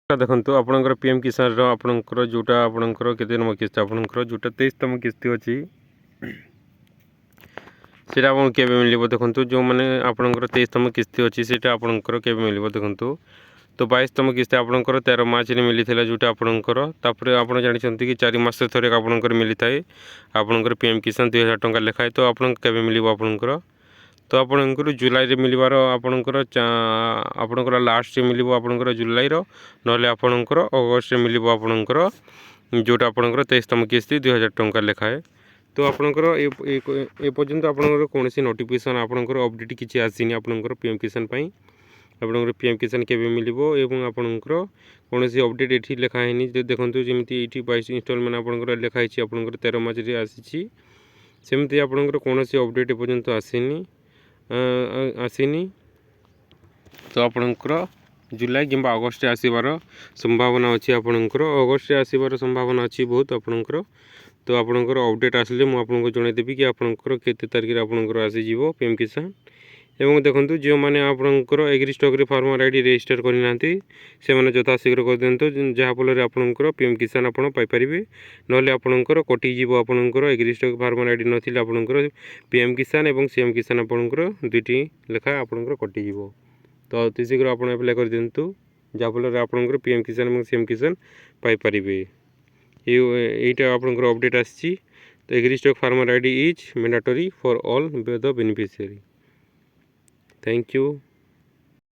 देखो आपणकर पीएम किसान आपणकर जोटा आपणकर केते नंबर किस्ती आपणकर जोटा 23तम किस्ती अच्छी सेटा आपन केबे मिलिबो देखंतु जो माने आपणकर 23तम किस्ती अच्छी सेटा आपणकर केबे मिलिबो देखंतु तो 22तम किस्ती आपणकर 13 मार्च रे मिलिथिला जोटा आपणकर तापरे आपण जानिसंती कि 4 मास थरे आपणकर मिलिथाय आपणकर पीएम किसान 2000 टंका लेखाय तो आपण केबे मिलिबो आपणकर तो आपणकर जुलाई रे मिलिबार आपणकर लास्ट रे मिलिबो आपणकर जुलाई रो नले आपणकर अगस्त रे मिलिबो आपणकर जोटा आपणकर 23तम किस्ती 2000 टंका लेखाय तो आपणकर ए पर्यंत आपणकर कोनोसी नोटिफिकेशन आपणकर अपडेट किछि आसीनी आपणकर पीएम किसान पई आपणकर पीएम किसान केबे मिलिबो एवं आपणकर कोनोसी अपडेट एठी लेखा हेनी देखंतु जेमिति एठी 22 इंस्टॉलमेंट आपणकर लेखा हिछि आपणकर 13 मार्च रे आसीछि सेमिति आपणकर कोनोसी अपडेट ए पर्यंत आसीनी तो आपणकर जुलाई किंबा अगस्त आसीबार संभावना अच्छी आपणकर अगस्त आसीबार संभावना अच्छी बहुत आपणकर तो आपणकर अपडेट आसले मु आपनको जणैदेबी कि आपणकर केते तारिख रे आपणकर आसी जीवो पीएम किसान एवं देखंतु जो माने आपणकर एग्री स्टॉक रे फार्मर आईडी रजिस्टर करि नांती से माने यथा शीघ्र कर देंतो जहा फल रे आपणकर पीएम किसान आपण पाई परिबे नले आपणकर कटि जीवो आपणकर एग्री स्टॉक फार्मर आईडी नथिले आपणकर पीएम किसान एवं सीएम किसान आपणकर दुईटी लेखा आपणकर कटि जीवो तो अति शीघ्र आपण अप्लाई कर देंतु जहा फल रे आपणकर पीएम किसान एवं सीएम किसान पाई परिबे एटा आपणकर अपडेट आछि तो agri stack farmer ID is mandatory for all the beneficiary. Thank you.